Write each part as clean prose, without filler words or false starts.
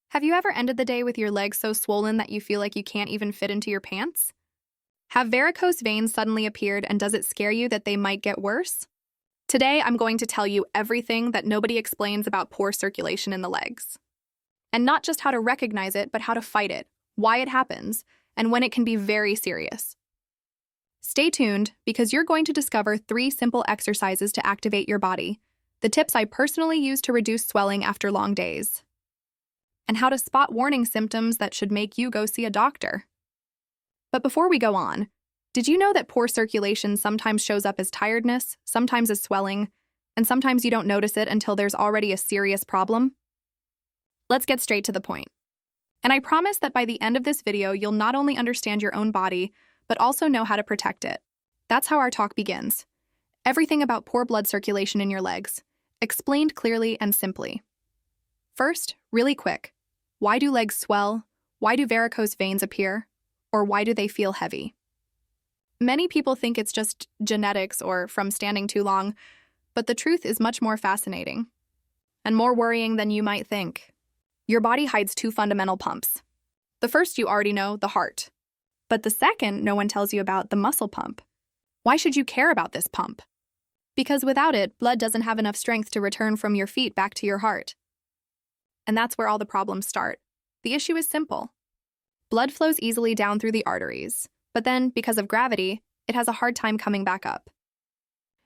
Have you ever ended the day with your legs so swollen that you feel like you can't even fit into your pants? Have varicose veins suddenly appeared, and does it scare you that they might get worse? Today, I'm going to tell you everything that nobody explains about poor circulation in the legs. And not just how to recognize it, but how to fight it, why it happens, and when it can be very serious. Stay tuned, because you're going to discover 3 simple exercises to activate your body, the tips I personally use to reduce swelling after long days, and how to spot warning symptoms that should make you go see a doctor. But before we go on, did you know that poor circulation sometimes shows up as tiredness, sometimes as swelling, and sometimes you don't notice it until there's already a serious problem? Let's get straight to the point. And I promise that by the end of this video, you'll not only understand your own body, but also know how to protect it. That's how our talk begins. Everything about poor blood circulation in your legs, explained clearly and simply. First, really quick, why do legs swell? Why do varicose veins appear? Or why do they feel heavy? Many people think it's just genetics or from standing too long, but the truth is much more fascinating and more worrying than you might think. Your body hides 2 fundamental pumps. The first you already know, the heart. But the second no one tells you about, the muscle pump. Why should you care about this pump? Because without it, blood doesn't have enough strength to return from your feet back to your heart. And that's where all the problems start. The issue is simple. Blood flows easily down through the arteries, but then, because of gravity, it has a hard time coming back up.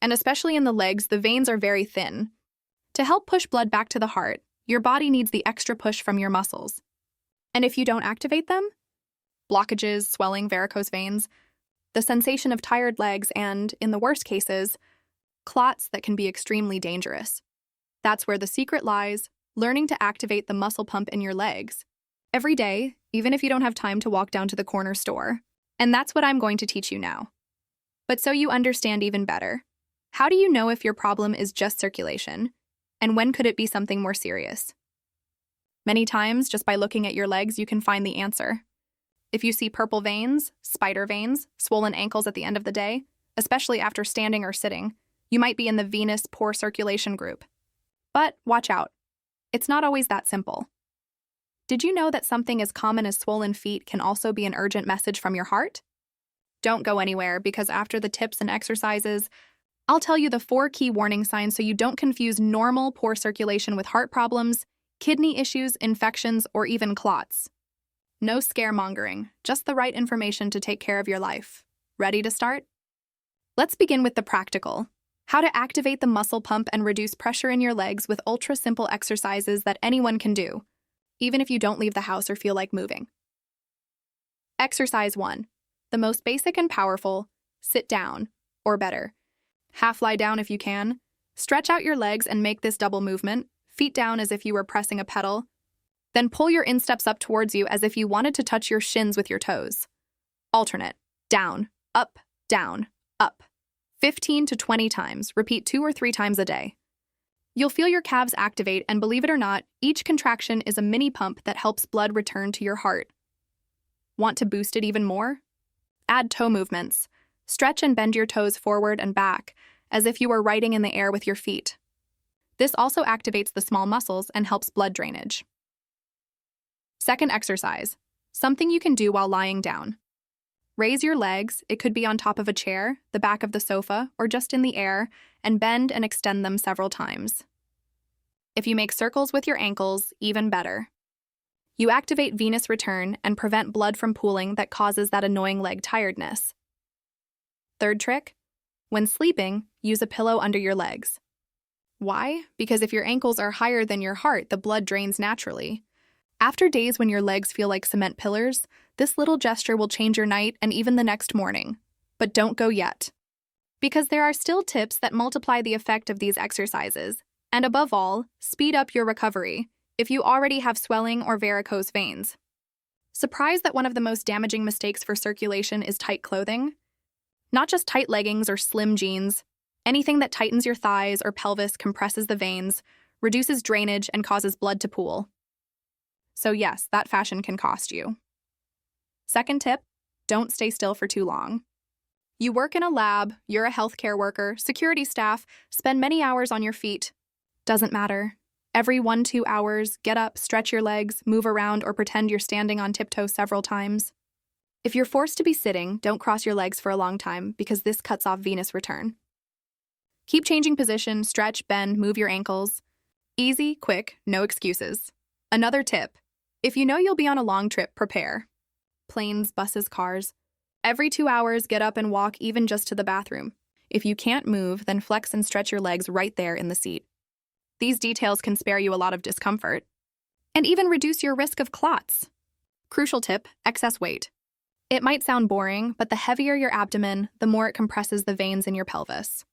And especially in the legs, the veins are very thin. To help push blood back to the heart, your body needs the extra push from your muscles. And if you don't activate them, blockages, swelling, varicose veins, the sensation of tired legs, and, in the worst cases, clots that can be extremely dangerous. That's where the secret lies, learning to activate the muscle pump in your legs every day, even if you don't have time to walk down to the corner store. And that's what I'm going to teach you now. But so you understand even better, how do you know if your problem is just circulation? And when could it be something more serious? Many times, just by looking at your legs, you can find the answer. If you see purple veins, spider veins, swollen ankles at the end of the day, especially after standing or sitting, you might be in the venous poor circulation group. But watch out. It's not always that simple. Did you know that something as common as swollen feet can also be an urgent message from your heart? Don't go anywhere, because after the tips and exercises, I'll tell you the 4 key warning signs so you don't confuse normal poor circulation with heart problems, kidney issues, infections, or even clots. No scaremongering, just the right information to take care of your life. Ready to start? Let's begin with the practical. How to activate the muscle pump and reduce pressure in your legs with ultra-simple exercises that anyone can do, even if you don't leave the house or feel like moving. Exercise 1. The most basic and powerful, sit down, or better. Half lie down if you can. Stretch out your legs and make this double movement, feet down as if you were pressing a pedal. Then pull your insteps up towards you as if you wanted to touch your shins with your toes. Alternate, down, up, up. 15 to 20 times, repeat 2 or 3 times a day. You'll feel your calves activate, and believe it or not, each contraction is a mini pump that helps blood return to your heart. Want to boost it even more? Add toe movements. Stretch and bend your toes forward and back, as if you were riding in the air with your feet. This also activates the small muscles and helps blood drainage. Second exercise, something you can do while lying down. Raise your legs, it could be on top of a chair, the back of the sofa, or just in the air, and bend and extend them several times. If you make circles with your ankles, even better. You activate venous return and prevent blood from pooling that causes that annoying leg tiredness. Third trick, when sleeping, use a pillow under your legs. Why? Because if your ankles are higher than your heart, the blood drains naturally. After days when your legs feel like cement pillars, this little gesture will change your night and even the next morning. But don't go yet, because there are still tips that multiply the effect of these exercises, and above all, speed up your recovery if you already have swelling or varicose veins. Surprised that one of the most damaging mistakes for circulation is tight clothing? Not just tight leggings or slim jeans. Anything that tightens your thighs or pelvis compresses the veins, reduces drainage, and causes blood to pool. So yes, that fashion can cost you. Second tip, don't stay still for too long. You work in a lab, you're a healthcare worker, security staff, spend many hours on your feet. Doesn't matter. Every 1-2 hours, get up, stretch your legs, move around, or pretend you're standing on tiptoe several times. If you're forced to be sitting, don't cross your legs for a long time because this cuts off venous return. Keep changing position, stretch, bend, move your ankles. Easy, quick, no excuses. Another tip: if you know you'll be on a long trip, prepare. Planes, buses, cars. Every 2 hours, get up and walk even just to the bathroom. If you can't move, then flex and stretch your legs right there in the seat. These details can spare you a lot of discomfort and even reduce your risk of clots. Crucial tip: excess weight. It might sound boring, but the heavier your abdomen, the more it compresses the veins in your pelvis.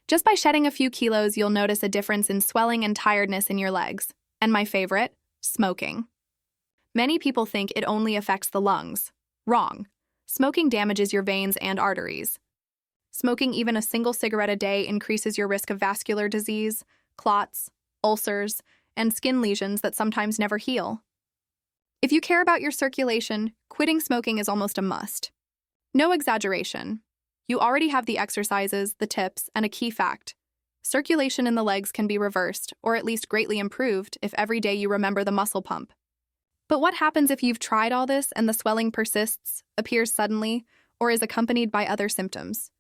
Just by shedding a few kilos, you'll notice a difference in swelling and tiredness in your legs. And my favorite, smoking. Many people think it only affects the lungs. Wrong. Smoking damages your veins and arteries. Smoking even a single cigarette a day increases your risk of vascular disease, clots, ulcers, and skin lesions that sometimes never heal. If you care about your circulation, quitting smoking is almost a must. No exaggeration. You already have the exercises, the tips, and a key fact: circulation in the legs can be reversed, or at least greatly improved, if every day you remember the muscle pump. But what happens if you've tried all this and the swelling persists, appears suddenly, or is accompanied by other symptoms?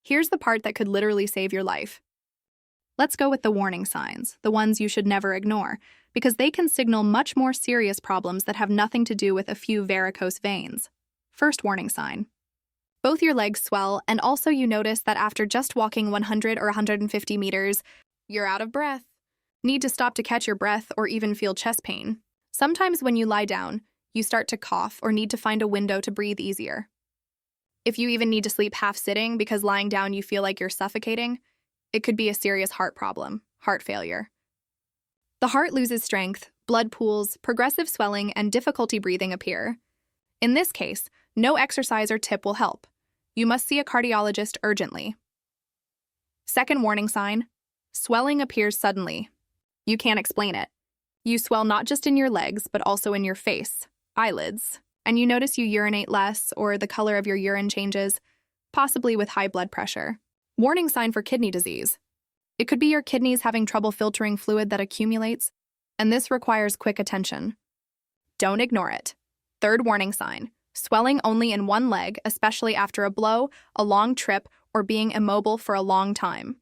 Here's the part that could literally save your life. Let's go with the warning signs, the ones you should never ignore, because they can signal much more serious problems that have nothing to do with a few varicose veins. First warning sign: both your legs swell, and also you notice that after just walking 100 or 150 meters, you're out of breath. Need to stop to catch your breath or even feel chest pain. Sometimes when you lie down, you start to cough or need to find a window to breathe easier. If you even need to sleep half sitting because lying down you feel like you're suffocating, it could be a serious heart problem, heart failure. The heart loses strength, blood pools, progressive swelling, and difficulty breathing appear. In this case, no exercise or tip will help. You must see a cardiologist urgently. Second warning sign: swelling appears suddenly. You can't explain it. You swell not just in your legs, but also in your face, eyelids, and you notice you urinate less or the color of your urine changes, possibly with high blood pressure. Warning sign for kidney disease: it could be your kidneys having trouble filtering fluid that accumulates, and this requires quick attention. Don't ignore it. Third warning sign: swelling only in one leg, especially after a blow, a long trip, or being immobile for a long time.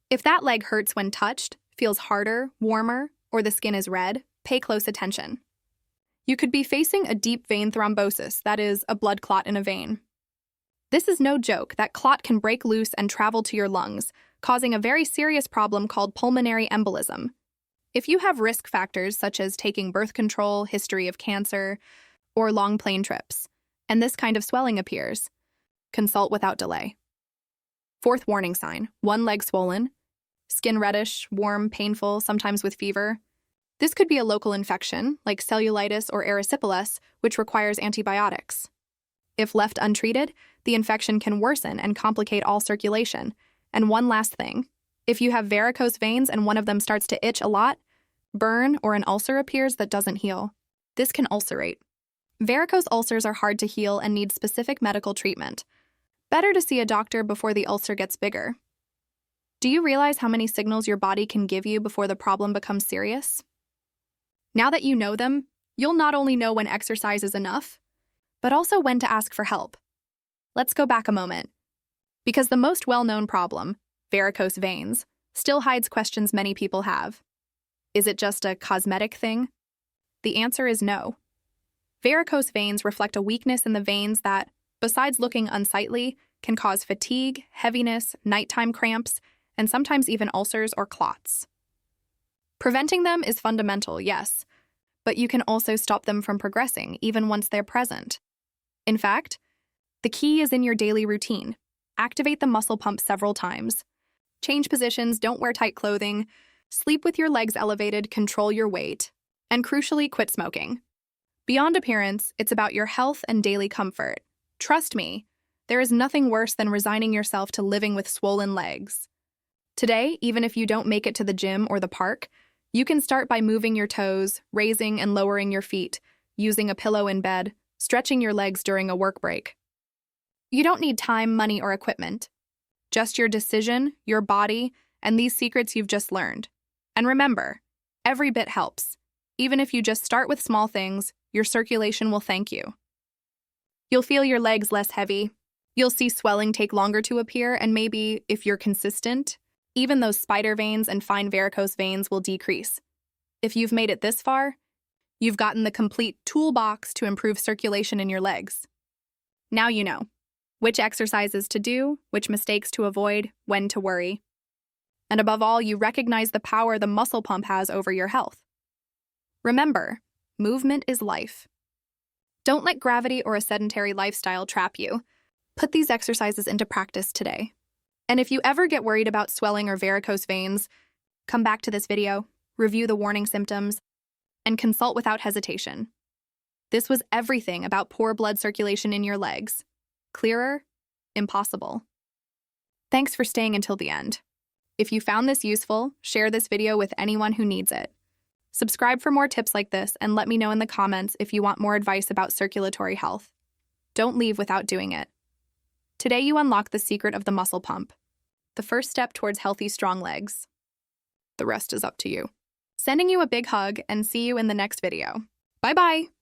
If that leg hurts when touched, feels harder, warmer, or the skin is red, pay close attention. You could be facing a deep vein thrombosis, that is, a blood clot in a vein. This is no joke. That clot can break loose and travel to your lungs, causing a very serious problem called pulmonary embolism. If you have risk factors such as taking birth control, history of cancer, or long plane trips, and this kind of swelling appears, consult without delay. Fourth warning sign: one leg swollen, skin reddish, warm, painful, sometimes with fever. This could be a local infection, like cellulitis or erysipelas, which requires antibiotics. If left untreated, the infection can worsen and complicate all circulation. And one last thing: if you have varicose veins and one of them starts to itch a lot, burn, or an ulcer appears that doesn't heal, this can ulcerate. Varicose ulcers are hard to heal and need specific medical treatment. Better to see a doctor before the ulcer gets bigger. Do you realize how many signals your body can give you before the problem becomes serious? Now that you know them, you'll not only know when exercise is enough, but also when to ask for help. Let's go back a moment, because the most well-known problem, varicose veins, still hides questions many people have. Is it just a cosmetic thing? The answer is no. Varicose veins reflect a weakness in the veins that, besides looking unsightly, can cause fatigue, heaviness, nighttime cramps, and sometimes even ulcers or clots. Preventing them is fundamental, yes, but you can also stop them from progressing even once they're present. In fact, the key is in your daily routine. Activate the muscle pump several times. Change positions, don't wear tight clothing, sleep with your legs elevated, control your weight, and crucially, quit smoking. Beyond appearance, it's about your health and daily comfort. Trust me, there is nothing worse than resigning yourself to living with swollen legs. Today, even if you don't make it to the gym or the park, you can start by moving your toes, raising and lowering your feet, using a pillow in bed, stretching your legs during a work break. You don't need time, money, or equipment. Just your decision, your body, and these secrets you've just learned. And remember, Every bit helps. Even if you just start with small things, your circulation will thank you. You'll feel your legs less heavy. You'll see swelling take longer to appear, and maybe, if you're consistent, even those spider veins and fine varicose veins will decrease. If you've made it this far, you've gotten the complete toolbox to improve circulation in your legs. Now you know which exercises to do, which mistakes to avoid, when to worry. And above all, you recognize the power the muscle pump has over your health. Remember, movement is life. Don't let gravity or a sedentary lifestyle trap you. Put these exercises into practice today. And if you ever get worried about swelling or varicose veins, come back to this video, review the warning symptoms, and consult without hesitation. This was everything about poor blood circulation in your legs. Clearer? Impossible. Thanks for staying until the end. If you found this useful, share this video with anyone who needs it. Subscribe for more tips like this and let me know in the comments if you want more advice about circulatory health. Don't leave without doing it. Today you unlock the secret of the muscle pump, the first step towards healthy, strong legs. The rest is up to you. Sending you a big hug and see you in the next video. Bye-bye!